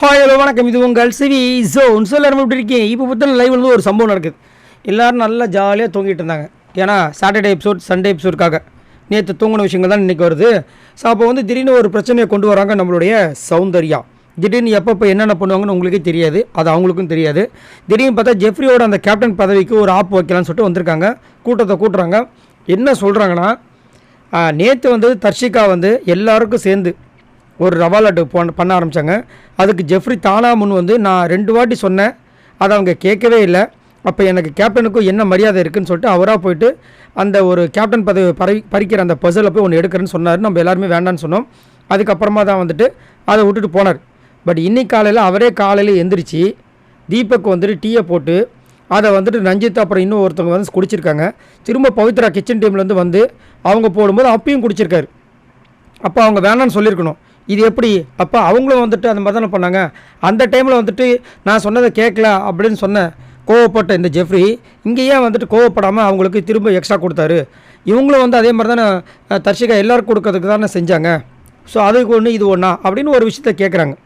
Hi hello வணக்கம். இது உங்கள் சிவி ஜோன். எல்லாரும் எப்படி இருக்கீங்க? இப்போ புத்தன லைவ் வந்து ஒரு சம்பவம் நடக்குது. எல்லோரும் நல்லா ஜாலியாக தூங்கிட்டு இருந்தாங்க. ஏன்னா சாட்டர்டே எபிசோட் சண்டே எபிசோடுக்காக நேற்று தூங்கின விஷயங்கள் தான் இன்றைக்கி வருது. ஸோ அப்போ வந்து திடீர்னு ஒரு பிரச்சனையை கொண்டு வராங்க நம்மளுடைய சௌந்தர்யா. திடீர்னு எப்பப்போ என்னென்ன பண்ணுவாங்கன்னு உங்களுக்கே தெரியாது, அது அவங்களுக்கும் தெரியாது. திடீர்னு பார்த்தா ஜெஃப்ரியோட அந்த கேப்டன் பதவிக்கு ஒரு ஆப் வைக்கலான்னு சொல்லிட்டு வந்திருக்காங்க. கூட்டத்தை கூட்டுறாங்க. என்ன சொல்கிறாங்கன்னா, நேற்று வந்து தர்ஷிகா வந்து எல்லாருக்கும் சேர்ந்து ஒரு ரவாலாட்டு பண்ண ஆரம்பித்தாங்க. அதுக்கு ஜெஃப்ரி தானா முன் வந்து நான் 2 வாட்டி சொன்னேன், அதை அவங்க கேட்கவே இல்லை. அப்போ எனக்கு கேப்டனுக்கும் என்ன மரியாதை இருக்குதுன்னு சொல்லிட்டு அவராக போயிட்டு அந்த ஒரு கேப்டன் பதவி பறிக்கிற அந்த பசிலை போய் ஒன்று எடுக்கிறேன்னு சொன்னார். நம்ம எல்லாருமே வேண்டான்னு சொன்னோம். அதுக்கப்புறமா தான் வந்துட்டு அதை விட்டுட்டு போனார். பட் இன்னைக்கு காலையில் அவரே காலையில் எந்திரிச்சு தீபக் வந்துட்டு டீயை போட்டு அதை வந்துட்டு ரஞ்சித் அப்புறம் இன்னும் ஒருத்தவங்க வந்து குடிச்சிருக்காங்க. திரும்ப பவித்ரா கிச்சன் டீம்லேருந்து வந்து அவங்க போடும்போது அப்பயும் குடிச்சிருக்காரு. அப்போ அவங்க வேணான்னு சொல்லியிருக்கணும். இது எப்படி? அப்போ அவங்களும் வந்துட்டு அந்த மாதிரி தானே பண்ணாங்க. அந்த டைமில் வந்துட்டு நான் சொன்னதை கேட்கல அப்படின்னு சொன்னேன். கோவப்பட்ட இந்த ஜெஃப்ரி இங்கே ஏன் வந்துட்டு கோவப்படாமல் அவங்களுக்கு திரும்ப எக்ஸ்ட்ரா கொடுத்தாரு? இவங்களும் வந்து அதே மாதிரி தானே தர்ஷிகா எல்லோருக்கும் கொடுக்கறதுக்கு தானே செஞ்சாங்க. ஸோ அதுக்கு ஒன்று இது ஒன்றா அப்படின்னு ஒரு விஷயத்த கேட்குறாங்க.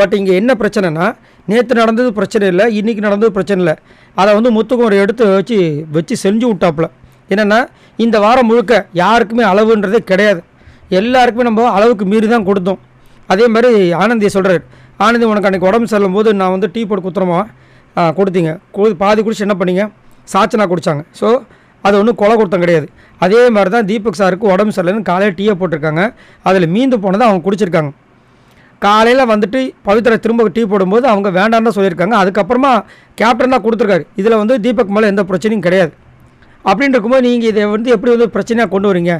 பட் இங்கே என்ன பிரச்சனைனா, நேற்று நடந்தது பிரச்சனை இல்லை, இன்றைக்கி நடந்தது பிரச்சனை இல்லை. அதை வந்து முத்துக்குமரை எடுத்து வச்சு செஞ்சு விட்டாப்புல. என்னென்னா, இந்த வாரம் முழுக்க யாருக்குமே அளவுன்றதே கிடையாது. எல்லாருக்குமே நம்ம அளவுக்கு மீறி தான் கொடுத்தோம். அதே மாதிரி ஆனந்தியை சொல்கிறார். ஆனந்தி, உனக்கு அன்றைக்கி உடம்பு செல்லும் போது நான் வந்து டீ போட்டு குத்துறோமா கொடுத்தீங்க, பாதி குடிச்சு என்ன பண்ணீங்க? சாச்சனா குடித்தாங்க. ஸோ அது ஒன்றும் கொலை கொடுத்தம் கிடையாது. அதே மாதிரி தான் தீபக் சாருக்கு உடம்பு சரியில்லைன்னு காலையில் டீயை போட்டிருக்காங்க. அதில் மீந்து போனதை அவங்க குடிச்சிருக்காங்க. காலையில் வந்துட்டு பவித்ரா திரும்ப டீ போடும்போது அவங்க வேண்டான்னு தான் சொல்லியிருக்காங்க. அதுக்கப்புறமா கேப்டன் தான் கொடுத்துருக்காரு. இதில் வந்து தீபக் மேலே எந்த பிரச்சனையும் கிடையாது. அப்படின்னு இருக்கும்போது நீங்கள் இதை வந்து எப்படி வந்து பிரச்சனையாக கொண்டு வரீங்க?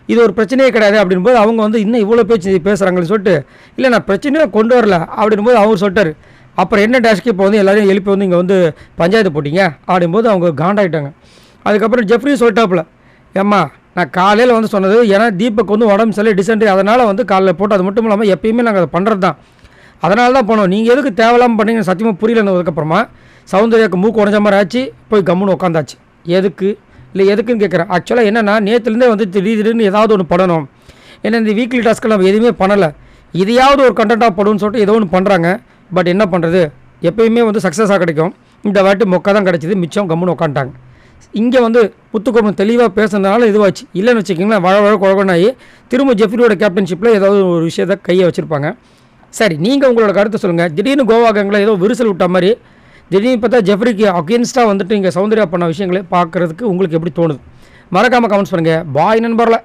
இது ஒரு பிரச்சனையே கிடையாது அப்படின்போது அவங்க வந்து இன்னும் இவ்வளோ பேச்சு பேசுகிறாங்கன்னு சொல்லிட்டு, இல்லை நான் பிரச்சனையாக கொண்டு வரல அப்படின்போது அவர் சொல்லிட்டார். அப்புறம் என்ன டேஷ்க்கு இப்போ வந்து எல்லோரையும் எழுப்பி வந்து இங்கே வந்து பஞ்சாயத்து போட்டிங்க அப்படின்போது அவங்க காண்டாயிட்டாங்க. அதுக்கப்புறம் ஜெஃப்ரியும் சொல்லிட்டாப்புல, ஏம்மா நான் காலையில் வந்து சொன்னது, ஏன்னா தீபக் வந்து உடம்பு சரியில்லை டிசென்ட்ரி, அதனால் வந்து காலையில் போட்டு, அது மட்டும் இல்லாமல் எப்பயுமே நாங்கள் அதை பண்ணுறது தான், அதனால தான் போனோம். நீங்கள் எதுக்கு தேவையில்லாமல் பண்ணீங்கன்னு சத்தியமாக புரியலன்னு. அதுக்கப்புறமா சௌந்தர்யாவுக்கு மூக்கு உடஞ்ச மாதிரி ஆச்சு, போய் கம்முன்னு உட்காந்தாச்சு. எதுக்குன்னு கேட்குறேன். ஆக்சுவலாக என்னென்னா, நேற்றுலேருந்தே வந்து திடீர்னு ஏதாவது ஒன்று பண்ணணும். ஏன்னா இந்த வீக்லி டாஸ்க்கில் நம்ம எதுவுமே பண்ணலை, இதையாவது ஒரு கண்டென்ட்டாக படுன்னு சொல்லிட்டு ஏதோ ஒன்று பண்ணுறாங்க. பட் என்ன பண்ணுறது, எப்பயுமே வந்து சக்ஸஸாக கிடைக்கும். இந்த வாட்டி மொக்கை தான் கிடச்சிது, மிச்சம் கம்முன்னு உட்காந்துட்டாங்க. இங்கே வந்து முத்துக்குமரன் தெளிவாக பேசுனதுனால இதுவாச்சு. இல்லைன்னு வச்சுக்கிங்களேன், வழ குழகனாகி திரும்ப ஜெஃப்ரியோட கேப்டன்ஷிப்பில் ஏதாவது ஒரு விஷயத்தை கையை வச்சுருப்பாங்க. சரி, நீங்கள் உங்களோட கருத்தை சொல்லுங்கள். திடீர்னு கோவா கேங்கில் ஏதோ விரிசல் விட்ட மாதிரி திடீர்னு பார்த்தா ஜெஃப்ரிக்கு அகேன்ஸ்டாக வந்துட்டு இங்கே சௌந்தர்யா பண்ண விஷயங்களே பார்க்குறதுக்கு உங்களுக்கு எப்படி தோணுது? மறக்காமல் கமெண்ட்ஸ் பண்ணுங்கள். பாய் நண்பர்களே.